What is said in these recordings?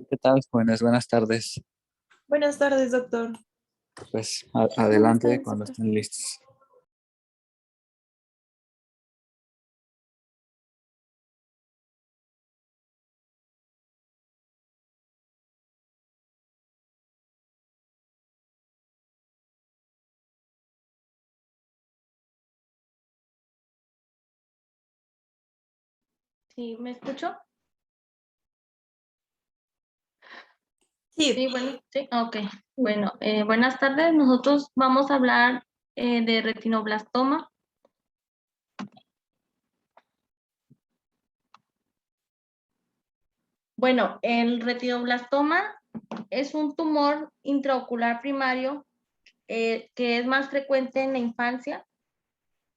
¿Qué tal, jóvenes? Buenas tardes. Buenas tardes, doctor. Pues Buenas adelante tardes, cuando doctor. estén listos. Sí, ¿me escucho? Sí, Sí, bueno, sí, ok. Bueno, buenas tardes. Nosotros vamos a hablar de retinoblastoma. Bueno, el retinoblastoma es un tumor intraocular primario que es más frecuente en la infancia.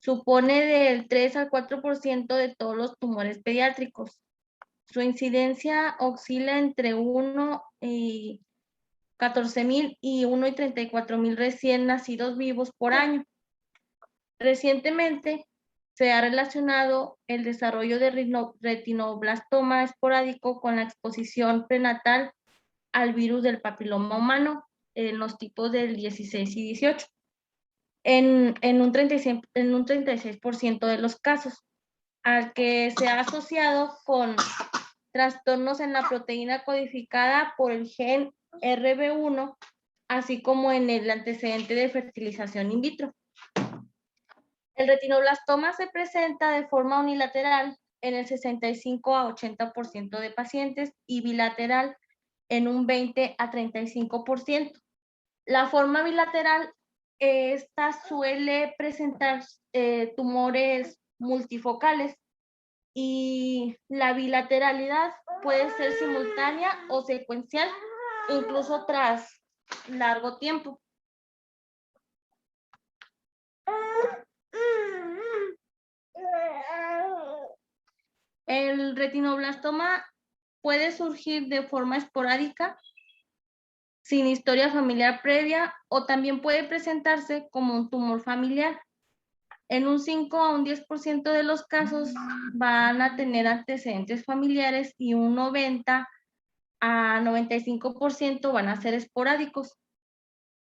Supone del 3 al 4% de todos los tumores pediátricos. Su incidencia oscila entre 1 y 14,000 y 1 y 34,000 recién nacidos vivos por año. Recientemente se ha relacionado el desarrollo de retinoblastoma esporádico con la exposición prenatal al virus del papiloma humano en los tipos del 16 y 18, en un 36% de los casos, al que se ha asociado con trastornos en la proteína codificada por el gen RB1, así como en el antecedente de fertilización in vitro. El retinoblastoma se presenta de forma unilateral en el 65 a 80% de pacientes y bilateral en un 20 a 35%. La forma bilateral, esta suele presentar tumores multifocales y la bilateralidad puede ser simultánea o secuencial, incluso tras largo tiempo. El retinoblastoma puede surgir de forma esporádica, sin historia familiar previa, o también puede presentarse como un tumor familiar. En un 5 a un 10% de los casos van a tener antecedentes familiares y un 90 a 95% van a ser esporádicos.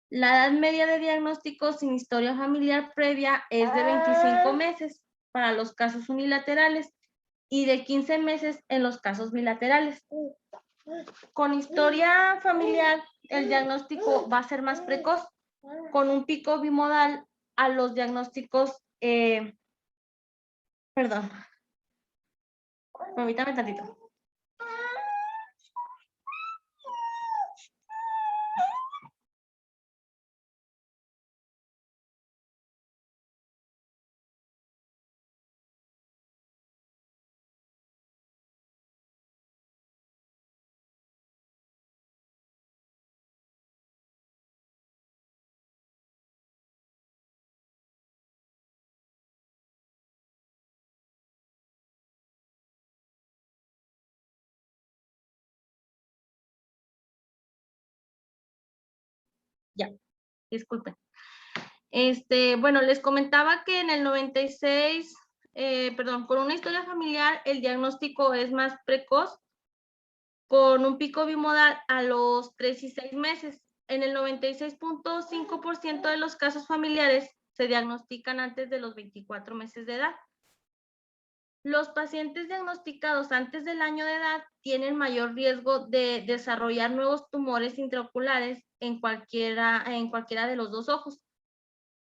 La edad media de diagnóstico sin historia familiar previa es de 25 meses para los casos unilaterales y de 15 meses en los casos bilaterales. Con historia familiar, el diagnóstico va a ser más precoz, con un pico bimodal a los diagnósticos, perdón, permítame tantito. Ya, disculpen. Bueno, les comentaba que en el 96, con una historia familiar, el diagnóstico es más precoz, con un pico bimodal a los 3 y 6 meses. En el 96.5% de los casos familiares se diagnostican antes de los 24 meses de edad. Los pacientes diagnosticados antes del año de edad tienen mayor riesgo de desarrollar nuevos tumores intraoculares en cualquiera de los dos ojos.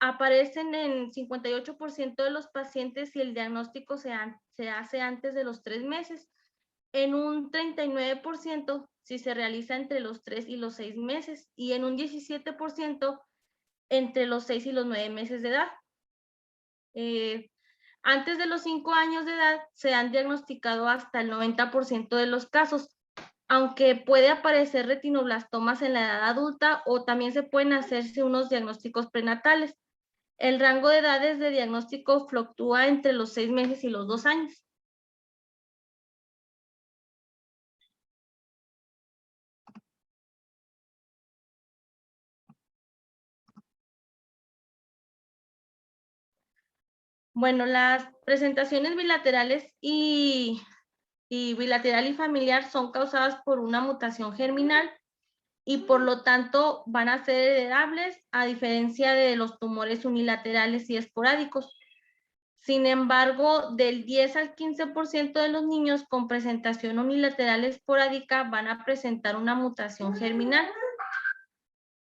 Aparecen en 58% de los pacientes si el diagnóstico se hace antes de los 3 meses, en un 39% si se realiza entre los 3 y los 6 meses y en un 17% entre los 6 y los 9 meses de edad. Antes de los 5 años de edad se han diagnosticado hasta el 90% de los casos, aunque puede aparecer retinoblastomas en la edad adulta o también se pueden hacerse unos diagnósticos prenatales. El rango de edades de diagnóstico fluctúa entre los 6 meses y los 2 años. Bueno, las presentaciones bilaterales y bilateral y familiar son causadas por una mutación germinal y por lo tanto van a ser heredables a diferencia de los tumores unilaterales y esporádicos. Sin embargo, del 10 al 15% de los niños con presentación unilateral esporádica van a presentar una mutación germinal.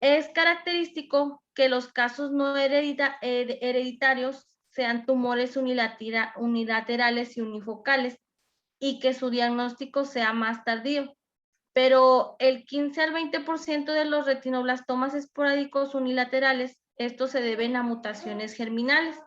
Es característico que los casos no hereditarios sean tumores unilaterales y unifocales y que su diagnóstico sea más tardío. Pero el 15 al 20% de los retinoblastomas esporádicos unilaterales, estos se deben a mutaciones germinales.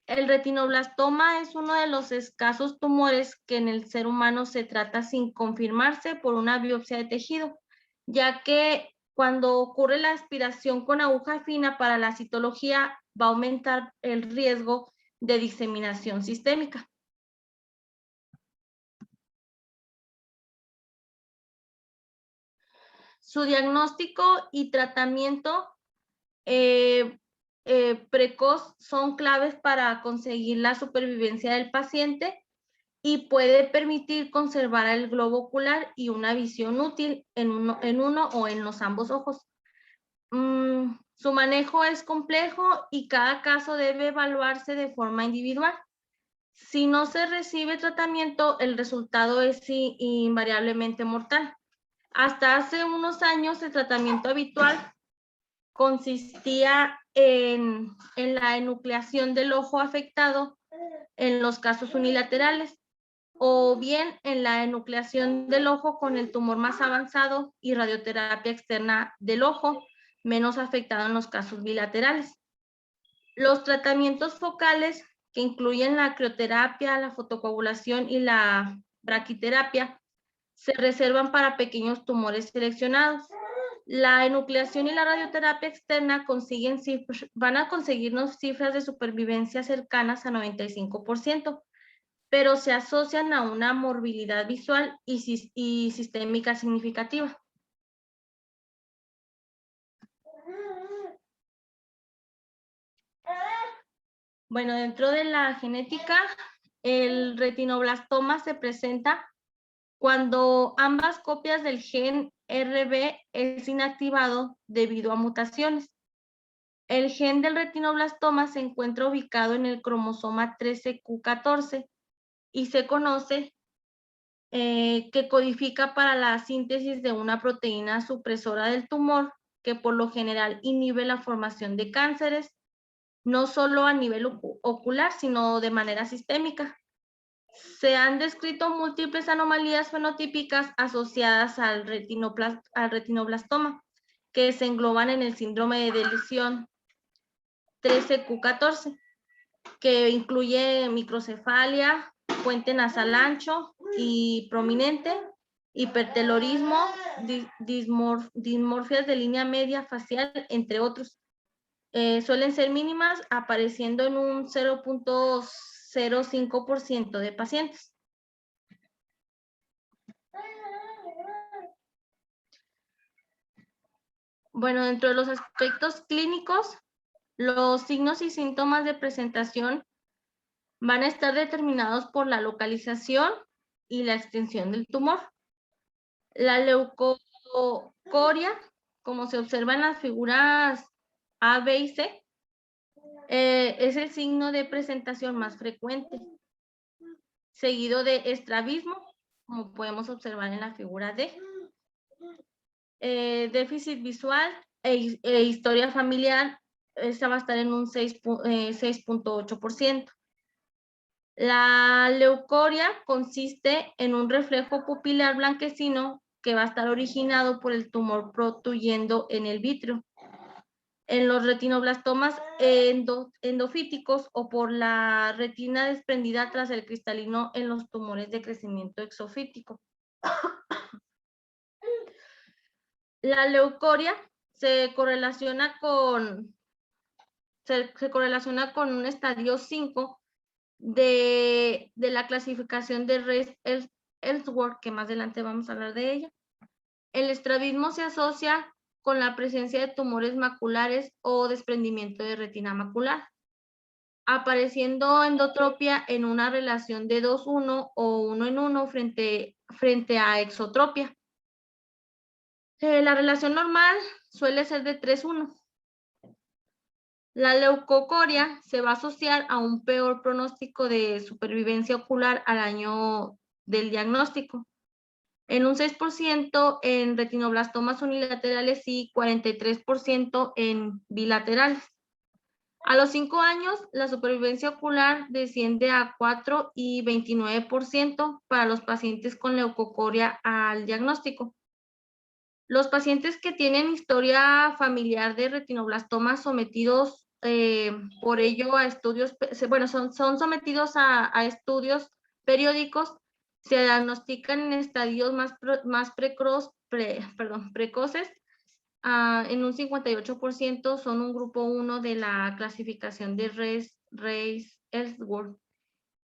El retinoblastoma es uno de los escasos tumores que en el ser humano se trata sin confirmarse por una biopsia de tejido, ya que cuando ocurre la aspiración con aguja fina para la citología va a aumentar el riesgo de diseminación sistémica. Su diagnóstico y tratamiento precoz son claves para conseguir la supervivencia del paciente y puede permitir conservar el globo ocular y una visión útil en uno o en los ambos ojos. Su manejo es complejo y cada caso debe evaluarse de forma individual. Si no se recibe tratamiento, el resultado es invariablemente mortal. Hasta hace unos años, el tratamiento habitual consistía en la enucleación del ojo afectado en los casos unilaterales, o bien en la enucleación del ojo con el tumor más avanzado y radioterapia externa del ojo, menos afectado en los casos bilaterales. Los tratamientos focales, que incluyen la crioterapia, la fotocoagulación y la braquiterapia, se reservan para pequeños tumores seleccionados. La enucleación y la radioterapia externa van a conseguirnos cifras de supervivencia cercanas a 95%, pero se asocian a una morbilidad visual y sistémica significativa. Bueno, dentro de la genética, el retinoblastoma se presenta cuando ambas copias del gen RB es inactivado debido a mutaciones. El gen del retinoblastoma se encuentra ubicado en el cromosoma 13q14 y se conoce que codifica para la síntesis de una proteína supresora del tumor que por lo general inhibe la formación de cánceres, no solo a nivel ocular, sino de manera sistémica. Se han descrito múltiples anomalías fenotípicas asociadas al retinoblastoma, que se engloban en el síndrome de lesión 13q14, que incluye microcefalia, puente nasal ancho y prominente, hipertelorismo, dismorfias de línea media facial, entre otros. Suelen ser mínimas, apareciendo en un 0.05% de pacientes. Bueno, dentro de los aspectos clínicos, los signos y síntomas de presentación van a estar determinados por la localización y la extensión del tumor. La leucocoria, como se observa en las figuras A, B y C, es el signo de presentación más frecuente, seguido de estrabismo, como podemos observar en la figura D. Déficit visual e historia familiar, esta va a estar en un 6.8%. La leucoria consiste en un reflejo pupilar blanquecino que va a estar originado por el tumor protuyendo en el vítreo, en los retinoblastomas endofíticos o por la retina desprendida tras el cristalino en los tumores de crecimiento exofítico. La leucoria se correlaciona con un estadio 5 de la clasificación de Reiss-Ellsworth, que más adelante vamos a hablar de ella. El estrabismo se asocia con la presencia de tumores maculares o desprendimiento de retina macular. apareciendo endotropia en una relación de 2:1 o 1:1 frente a exotropia. La relación normal suele ser de 3:1. La leucocoria se va a asociar a un peor pronóstico de supervivencia ocular al año del diagnóstico. En un 6% en retinoblastomas unilaterales y 43% en bilaterales. A los 5 años, la supervivencia ocular desciende a 4 y 29% para los pacientes con leucocoria al diagnóstico. Los pacientes que tienen historia familiar de retinoblastomas sometidos por ello a estudios, bueno, son sometidos a estudios periódicos, se diagnostican en estadios más precoces. En un 58% son un grupo 1 de la clasificación de Reis-Ellsworth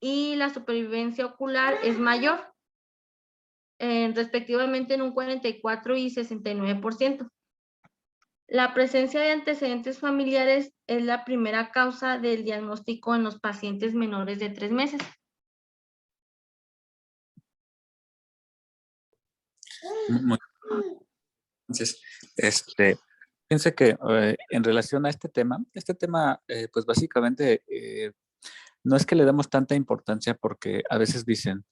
y la supervivencia ocular es mayor, respectivamente en un 44 y 69%. La presencia de antecedentes familiares es la primera causa del diagnóstico en los pacientes menores de 3 meses. Entonces, fíjense que en relación a este tema, pues básicamente no es que le demos tanta importancia porque a veces dicen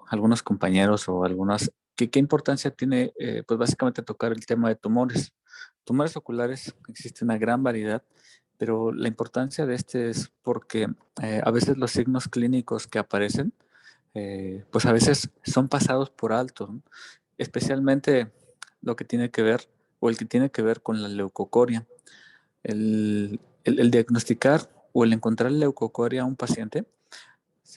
algunos compañeros o algunas, que qué importancia tiene pues básicamente tocar el tema de tumores. Tumores oculares, existe una gran variedad, pero la importancia de este es porque a veces los signos clínicos que aparecen, pues a veces son pasados por alto, ¿no? Especialmente lo que tiene que ver, o el que tiene que ver con la leucocoria. El diagnosticar o el encontrar leucocoria a un paciente,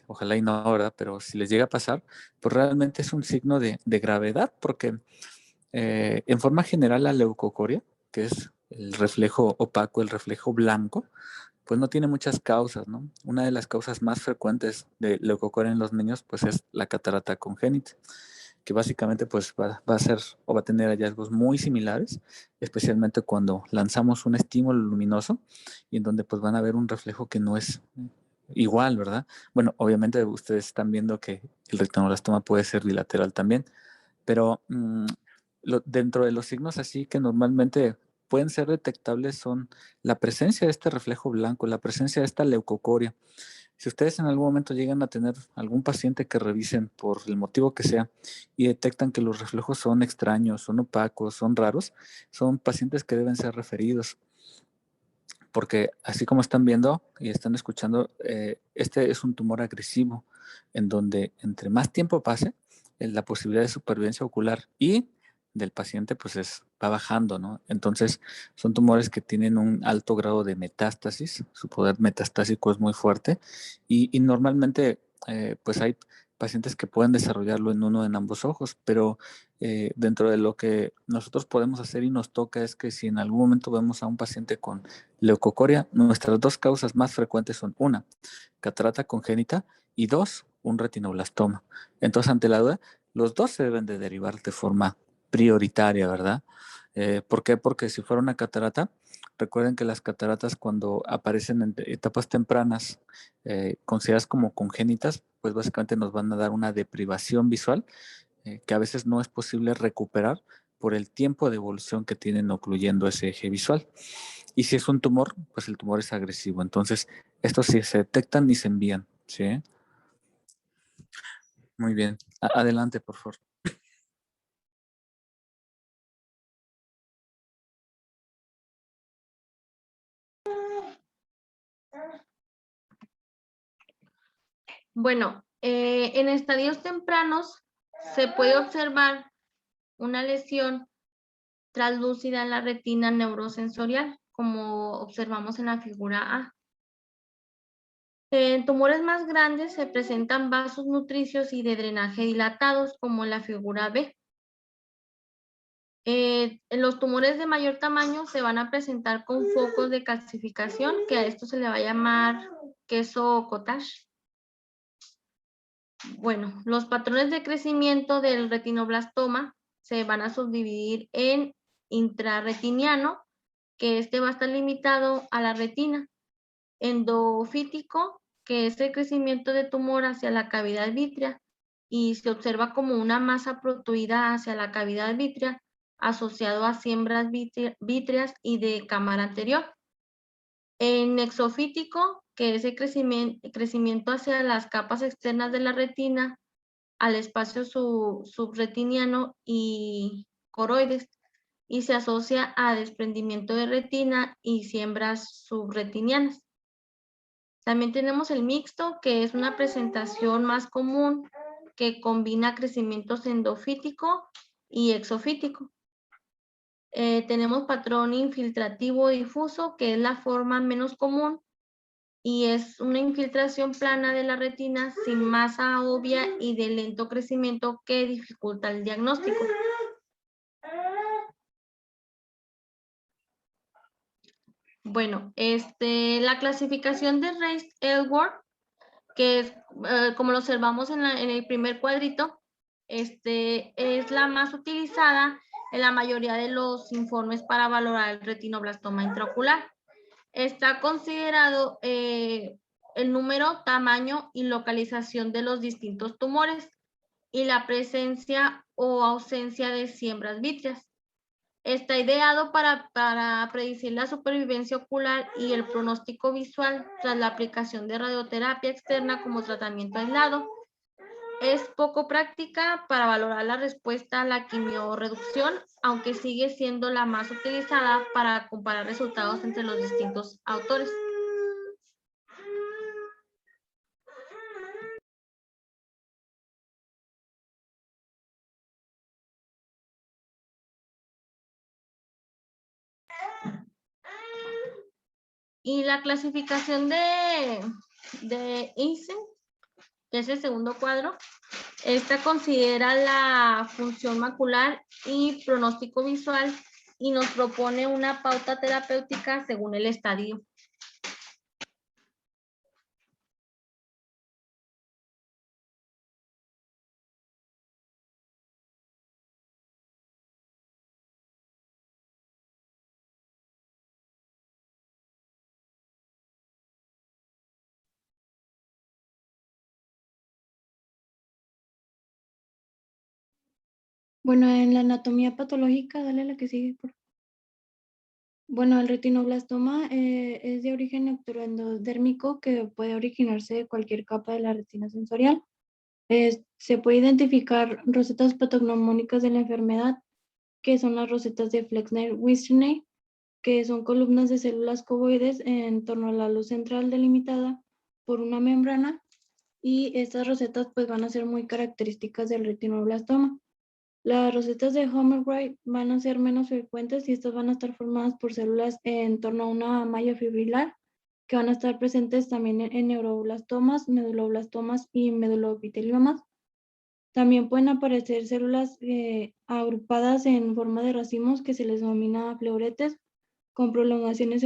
ojalá y no, ¿verdad? Pero si les llega a pasar, pues realmente es un signo de gravedad, porque en forma general la leucocoria, que es el reflejo opaco, el reflejo blanco, pues no tiene muchas causas, ¿no? Una de las causas más frecuentes de leucocoria en los niños, pues es la catarata congénita, que básicamente pues va a ser o va a tener hallazgos muy similares, especialmente cuando lanzamos un estímulo luminoso y en donde pues van a ver un reflejo que no es igual, ¿verdad? Bueno, obviamente ustedes están viendo que el retinoblastoma puede ser bilateral también, pero dentro de los signos así que normalmente pueden ser detectables son la presencia de este reflejo blanco, la presencia de esta leucocoria. Si ustedes en algún momento llegan a tener algún paciente que revisen por el motivo que sea y detectan que los reflejos son extraños, son opacos, son raros, son pacientes que deben ser referidos. Porque así como están viendo y están escuchando, este es un tumor agresivo en donde entre más tiempo pase, la posibilidad de supervivencia ocular y del paciente pues va bajando, ¿no? Entonces son tumores que tienen un alto grado de metástasis, su poder metastásico es muy fuerte y normalmente pues hay pacientes que pueden desarrollarlo en uno o en ambos ojos, pero dentro de lo que nosotros podemos hacer y nos toca es que si en algún momento vemos a un paciente con leucocoria, nuestras dos causas más frecuentes son una, catarata congénita y dos, un retinoblastoma. Entonces, ante la duda, los dos se deben de derivar de forma prioritaria, ¿verdad? ¿Por qué? Porque si fuera una catarata, recuerden que las cataratas cuando aparecen en etapas tempranas, consideradas como congénitas, pues básicamente nos van a dar una deprivación visual que a veces no es posible recuperar por el tiempo de evolución que tienen ocluyendo ese eje visual. Y si es un tumor, pues el tumor es agresivo. Entonces, estos sí se detectan y se envían. ¿Sí? Muy bien. Adelante, por favor. Bueno, en estadios tempranos se puede observar una lesión translúcida en la retina neurosensorial, como observamos en la figura A. En tumores más grandes se presentan vasos nutricios y de drenaje dilatados, como en la figura B. En los tumores de mayor tamaño se van a presentar con focos de calcificación, que a esto se le va a llamar queso cottage. Bueno, los patrones de crecimiento del retinoblastoma se van a subdividir en intrarretiniano, que este va a estar limitado a la retina, endofítico, que es el crecimiento de tumor hacia la cavidad vítrea y se observa como una masa protuida hacia la cavidad vítrea asociado a siembras vítreas y de cámara anterior. En exofítico, que es el crecimiento hacia las capas externas de la retina, al espacio subretiniano y coroides, y se asocia a desprendimiento de retina y siembras subretinianas. También tenemos el mixto, que es una presentación más común que combina crecimientos endofítico y exofítico. Tenemos patrón infiltrativo difuso, que es la forma menos común y es una infiltración plana de la retina sin masa obvia y de lento crecimiento que dificulta el diagnóstico. Bueno, la clasificación de Reis-Elward, que es, como lo observamos en el primer cuadrito, es la más utilizada en la mayoría de los informes para valorar el retinoblastoma intraocular. Está considerado el número, tamaño y localización de los distintos tumores y la presencia o ausencia de siembras vítreas. Está ideado para predecir la supervivencia ocular y el pronóstico visual tras la aplicación de radioterapia externa como tratamiento aislado. Es poco práctica para valorar la respuesta a la quimiorreducción, aunque sigue siendo la más utilizada para comparar resultados entre los distintos autores. Y la clasificación de Einstein, que es el segundo cuadro, esta considera la función macular y pronóstico visual y nos propone una pauta terapéutica según el estadio. Bueno, en la anatomía patológica, dale la que sigue, por favor. Bueno, el retinoblastoma es de origen necroendodérmico que puede originarse de cualquier capa de la retina sensorial. Se puede identificar rosetas patognomónicas de la enfermedad, que son las rosetas de Flexner-Wissner, que son columnas de células cuboides en torno a la luz central delimitada por una membrana, y estas rosetas pues van a ser muy características del retinoblastoma. Las rosetas de Homer-Wright van a ser menos frecuentes y estas van a estar formadas por células en torno a una malla fibrilar que van a estar presentes también en neuroblastomas, meduloblastomas y medulopiteliomas. También pueden aparecer células agrupadas en forma de racimos que se les denomina pleuretes, con prolongaciones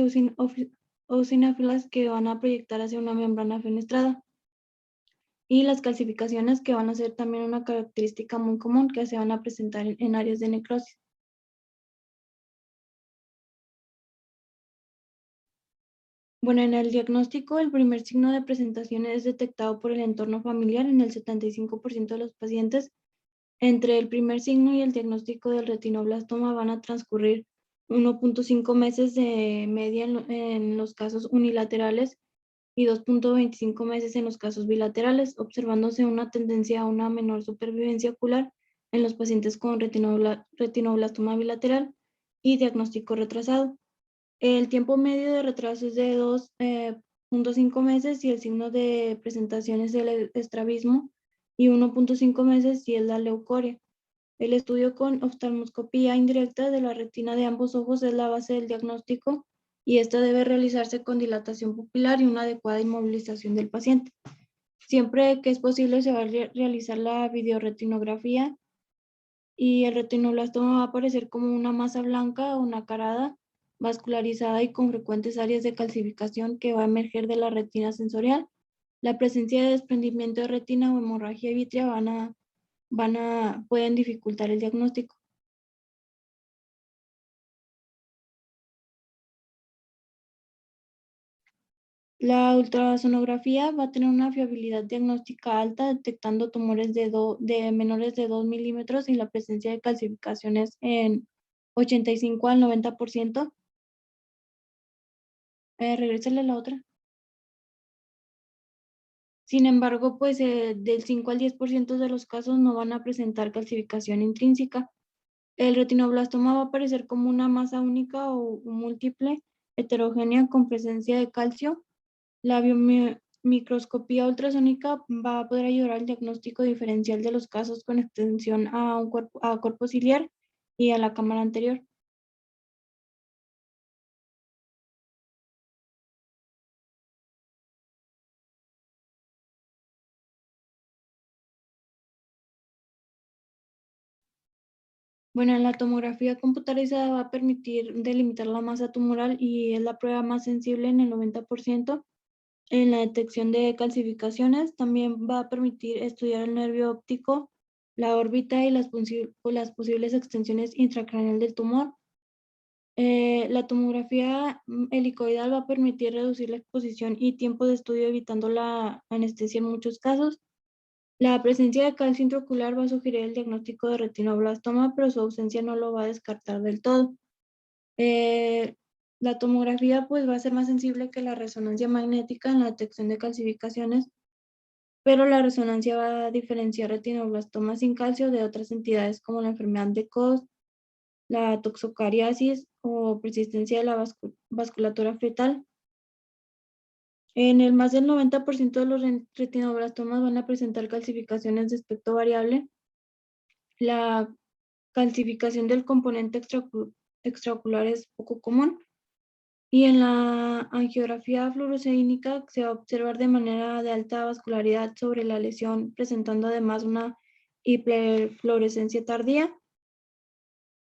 eosináfilas que van a proyectar hacia una membrana fenestrada. Y las calcificaciones, que van a ser también una característica muy común que se van a presentar en áreas de necrosis. Bueno, en el diagnóstico, el primer signo de presentación es detectado por el entorno familiar en el 75% de los pacientes. Entre el primer signo y el diagnóstico del retinoblastoma van a transcurrir 1.5 meses de media en los casos unilaterales y 2.25 meses en los casos bilaterales, observándose una tendencia a una menor supervivencia ocular en los pacientes con retinoblastoma bilateral y diagnóstico retrasado. El tiempo medio de retraso es de 2.5 meses y el signo de presentación es el estrabismo, y 1.5 meses si es la leucoria. El estudio con oftalmoscopía indirecta de la retina de ambos ojos es la base del diagnóstico, y esta debe realizarse con dilatación pupilar y una adecuada inmovilización del paciente. Siempre que es posible se va a realizar la videoretinografía, y el retinoblastoma va a aparecer como una masa blanca o nacarada, vascularizada y con frecuentes áreas de calcificación que va a emerger de la retina sensorial. La presencia de desprendimiento de retina o hemorragia vítrea pueden dificultar el diagnóstico. La ultrasonografía va a tener una fiabilidad diagnóstica alta, detectando tumores de menores de 2 milímetros y la presencia de calcificaciones en 85 al 90%. Regrésale la otra. Sin embargo, pues del 5 al 10% de los casos no van a presentar calcificación intrínseca. El retinoblastoma va a aparecer como una masa única o múltiple, heterogénea con presencia de calcio. La biomicroscopía ultrasónica va a poder ayudar al diagnóstico diferencial de los casos con extensión a cuerpo ciliar y a la cámara anterior. Bueno, la tomografía computarizada va a permitir delimitar la masa tumoral y es la prueba más sensible en el 90%. En la detección de calcificaciones también va a permitir estudiar el nervio óptico, la órbita y las posibles extensiones intracraneal del tumor. La tomografía helicoidal va a permitir reducir la exposición y tiempo de estudio, evitando la anestesia en muchos casos. La presencia de calcio intraocular va a sugerir el diagnóstico de retinoblastoma, pero su ausencia no lo va a descartar del todo. La tomografía pues va a ser más sensible que la resonancia magnética en la detección de calcificaciones, pero la resonancia va a diferenciar retinoblastoma sin calcio de otras entidades como la enfermedad de Koch, la toxocariasis o persistencia de la vasculatura fetal. En el más del 90% de los retinoblastomas van a presentar calcificaciones de aspecto variable. La calcificación del componente extraocular es poco común. Y en la angiografía fluorescénica se va a observar de manera de alta vascularidad sobre la lesión, presentando además una hiperfluorescencia tardía.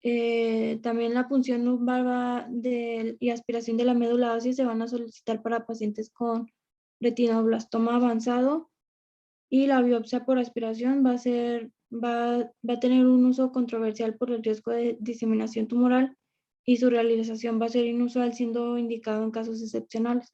También la punción lumbar y aspiración de la médula ósea se van a solicitar para pacientes con retinoblastoma avanzado, y la biopsia por aspiración va a tener un uso controversial por el riesgo de diseminación tumoral, y su realización va a ser inusual, siendo indicado en casos excepcionales.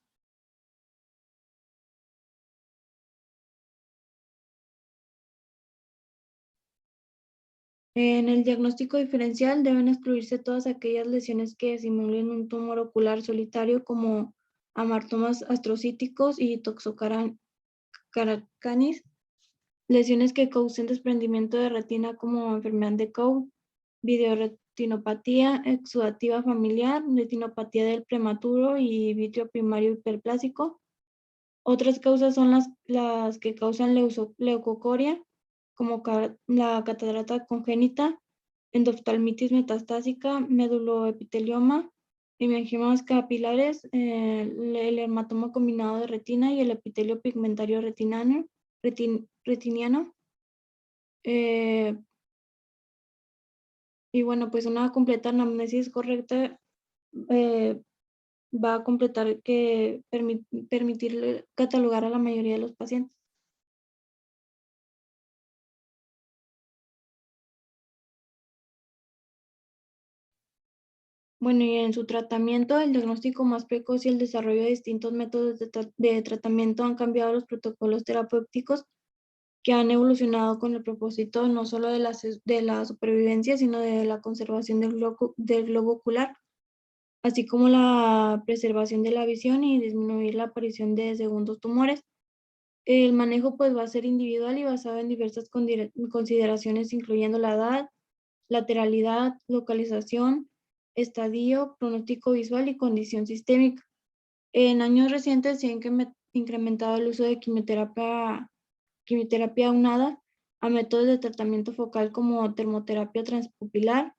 En el diagnóstico diferencial deben excluirse todas aquellas lesiones que simulen un tumor ocular solitario, como amartomas astrocíticos y toxocaracanis, lesiones que causen desprendimiento de retina como enfermedad de Koch, videoretinopatía exudativa familiar, retinopatía del prematuro y vitrio primario hiperplásico. Otras causas son las que causan leucocoria, como la catarata congénita, endoftalmitis metastásica, meduloepitelioma, hemangiomas capilares, el hematoma combinado de retina y el epitelio pigmentario retiniano. Y bueno, pues una completa anamnesis correcta va a completar que permitirle catalogar a la mayoría de los pacientes. Bueno, y en su tratamiento, el diagnóstico más precoz y el desarrollo de distintos métodos de tratamiento han cambiado los protocolos terapéuticos, que han evolucionado con el propósito no solo de la supervivencia, sino de la conservación del globo ocular, así como la preservación de la visión y disminuir la aparición de segundos tumores. El manejo pues va a ser individual y basado en diversas consideraciones, incluyendo la edad, lateralidad, localización, estadio, pronóstico visual y condición sistémica. En años recientes se ha incrementado el uso de quimioterapia aunada a métodos de tratamiento focal como termoterapia transpupilar,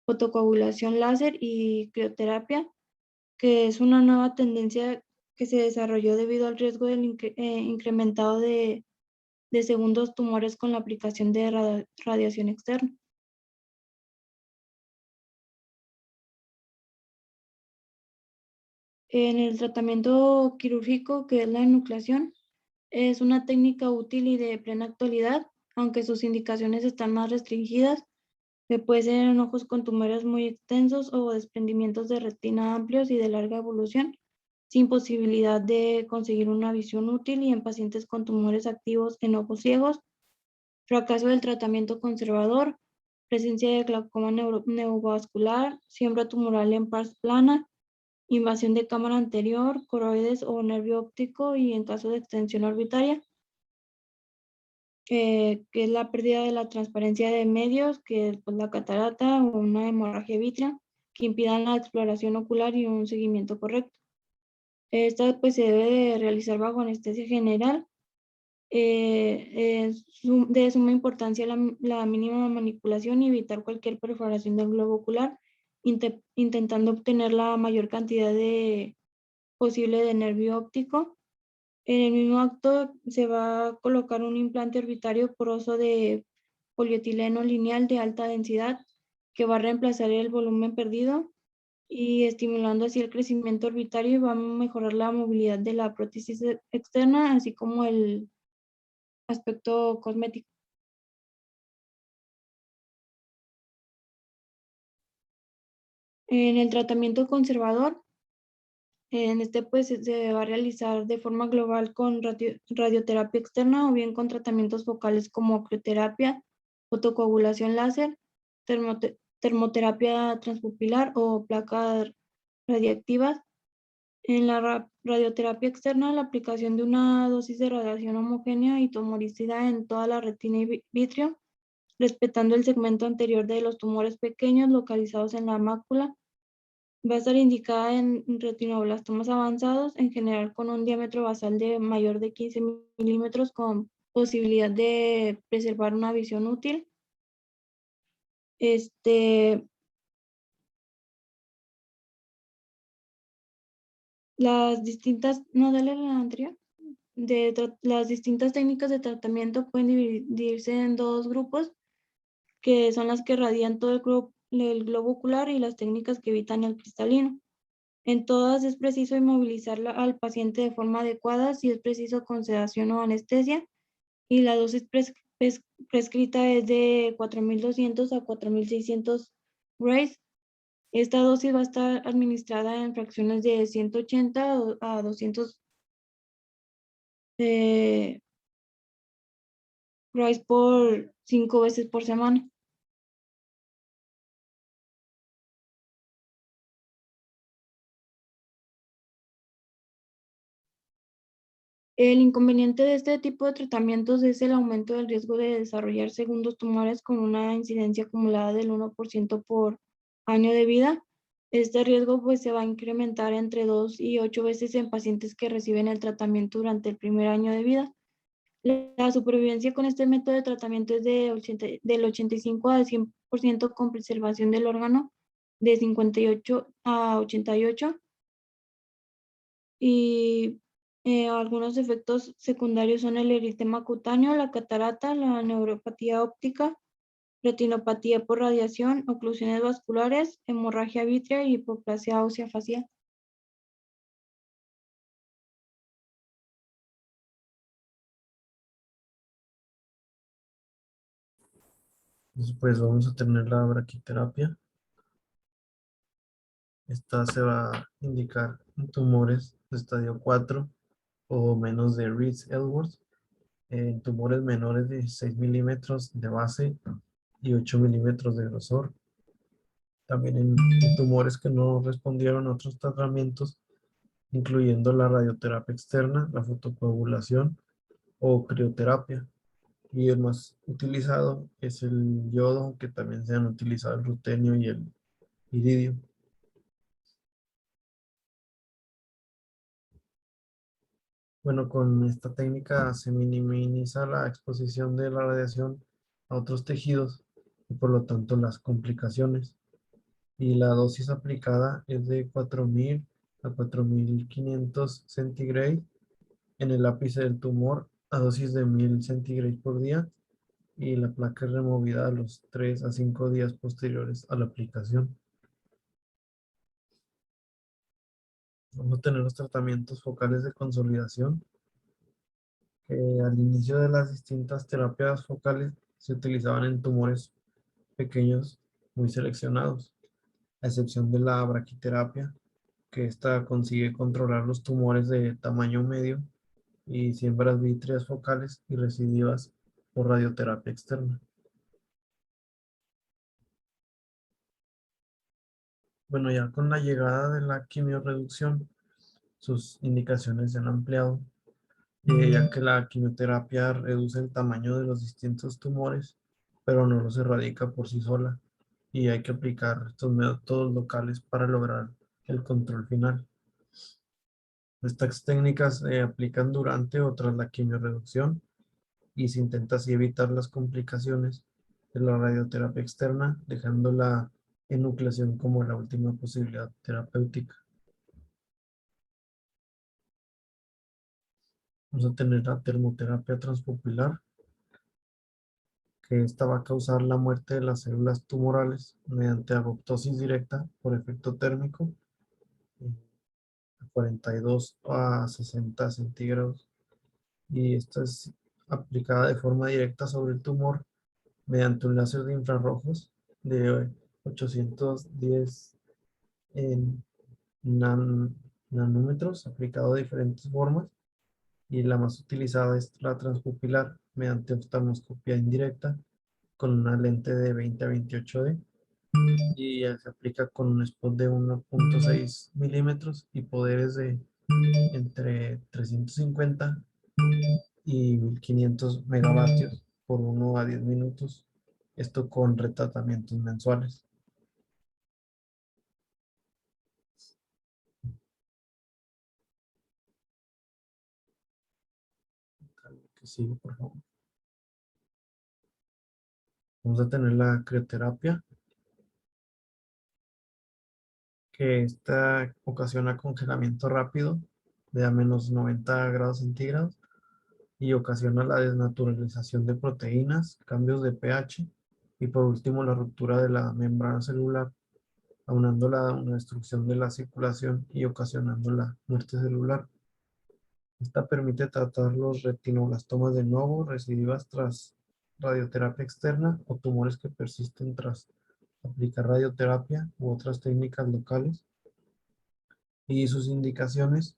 fotocoagulación láser y crioterapia, que es una nueva tendencia que se desarrolló debido al riesgo del incrementado de segundos tumores con la aplicación de radiación externa. En el tratamiento quirúrgico, que es la enucleación, es una técnica útil y de plena actualidad, aunque sus indicaciones están más restringidas, que puede ser en ojos con tumores muy extensos o desprendimientos de retina amplios y de larga evolución. sin posibilidad de conseguir una visión útil y en pacientes con tumores activos en ojos ciegos, fracaso del tratamiento conservador, presencia de glaucoma neovascular, siembra tumoral en pars plana, invasión de cámara anterior, coroides o nervio óptico y en caso de extensión orbitaria, que es la pérdida de la transparencia de medios, que es pues, la catarata o una hemorragia vítrea, que impidan la exploración ocular y un seguimiento correcto. Esta pues se debe de realizar bajo anestesia general. Es de suma importancia la mínima manipulación y evitar cualquier perforación del globo ocular, intentando obtener la mayor cantidad posible de nervio óptico. En el mismo acto se va a colocar un implante orbitario poroso de polietileno lineal de alta densidad que va a reemplazar el volumen perdido y estimulando así el crecimiento orbitario y va a mejorar la movilidad de la prótesis externa, así como el aspecto cosmético. En el tratamiento conservador, en este pues se va a realizar de forma global con radioterapia externa o bien con tratamientos focales como crioterapia, fotocoagulación láser, termoterapia transpupilar o placas radiactivas. En la radioterapia externa, la aplicación de una dosis de radiación homogénea y tumoricida en toda la retina y vitrio, respetando el segmento anterior de los tumores pequeños localizados en la mácula. Va a estar indicada en retinoblastomas avanzados, en general con un diámetro basal de mayor de 15 milímetros con posibilidad de preservar una visión útil. Las distintas, no, dale la anterior. Las distintas técnicas de tratamiento pueden dividirse en dos grupos, que son las que radian todo el globo ocular y las técnicas que evitan el cristalino. En todas es preciso inmovilizar al paciente de forma adecuada, si es preciso con sedación o anestesia, y la dosis prescrita es de 4.200 a 4.600 grays. Esta dosis va a estar administrada en fracciones de 180 a 200 grays por 5 veces por semana. El inconveniente de este tipo de tratamientos es el aumento del riesgo de desarrollar segundos tumores con una incidencia acumulada del 1% por año de vida. Este riesgo pues se va a incrementar entre 2 y 8 veces en pacientes que reciben el tratamiento durante el primer año de vida. La supervivencia con este método de tratamiento es del 85 al 100% con preservación del órgano de 58 a 88. Y algunos efectos secundarios son el eritema cutáneo, la catarata, la neuropatía óptica, retinopatía por radiación, oclusiones vasculares, hemorragia vítrea y hipoplasia ósea facial. Después vamos a tener la braquiterapia. Esta se va a indicar en tumores de estadio 4 o menos de Reed-Elworth, en tumores menores de 6 milímetros de base y 8 milímetros de grosor. También en tumores que no respondieron a otros tratamientos, incluyendo la radioterapia externa, la fotocoagulación o crioterapia. Y el más utilizado es el yodo, que también se han utilizado el rutenio y el iridio. Bueno, con esta técnica se minimiza la exposición de la radiación a otros tejidos y por lo tanto las complicaciones. Y la dosis aplicada es de 4.000 a 4.500 centigrados en el ápice del tumor a dosis de 1.000 centigrados por día, y la placa es removida a los 3 a 5 días posteriores a la aplicación. Vamos a tener los tratamientos focales de consolidación, que al inicio de las distintas terapias focales se utilizaban en tumores pequeños muy seleccionados, a excepción de la braquiterapia, que esta consigue controlar los tumores de tamaño medio y siembras vítreas focales y recidivas por radioterapia externa. Bueno, ya con la llegada de la quimiorreducción, sus indicaciones se han ampliado, ya que la quimioterapia reduce el tamaño de los distintos tumores, pero no los erradica por sí sola, y hay que aplicar estos métodos locales para lograr el control final. Estas técnicas se aplican durante o tras la quimiorreducción y se intenta así evitar las complicaciones de la radioterapia externa, dejando la enucleación como la última posibilidad terapéutica. Vamos a tener la termoterapia transpupilar, que esta va a causar la muerte de las células tumorales mediante apoptosis directa por efecto térmico a 42 a 60 centígrados. Y esta es aplicada de forma directa sobre el tumor mediante un láser de infrarrojos de 810 en nanómetros, aplicado de diferentes formas, y la más utilizada es la transpupilar mediante oftalmoscopia indirecta con una lente de 20 a 28D, y se aplica con un spot de 1.6 milímetros y poderes de entre 350 y 1500 megavatios por 1 a 10 minutos, esto con retratamientos mensuales. Que sigue, por favor. Vamos a tener la crioterapia, que esta ocasiona congelamiento rápido de a menos 90 grados centígrados y ocasiona la desnaturalización de proteínas, cambios de pH y por último la ruptura de la membrana celular, aunando una destrucción de la circulación y ocasionando la muerte celular. Esta permite tratar los retinoblastomas de nuevo, recidivas tras radioterapia externa o tumores que persisten tras aplicar radioterapia u otras técnicas locales. Y sus indicaciones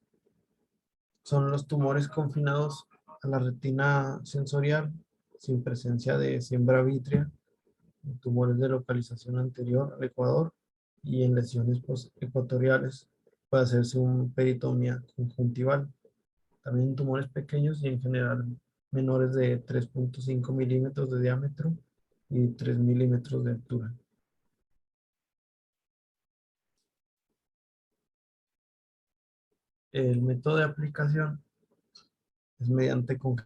son los tumores confinados a la retina sensorial sin presencia de siembra vítrea, tumores de localización anterior al ecuador y en lesiones postecuatoriales puede hacerse una peritomía conjuntival. También tumores pequeños y en general menores de 3.5 milímetros de diámetro y 3 milímetros de altura. El método de aplicación es mediante congelación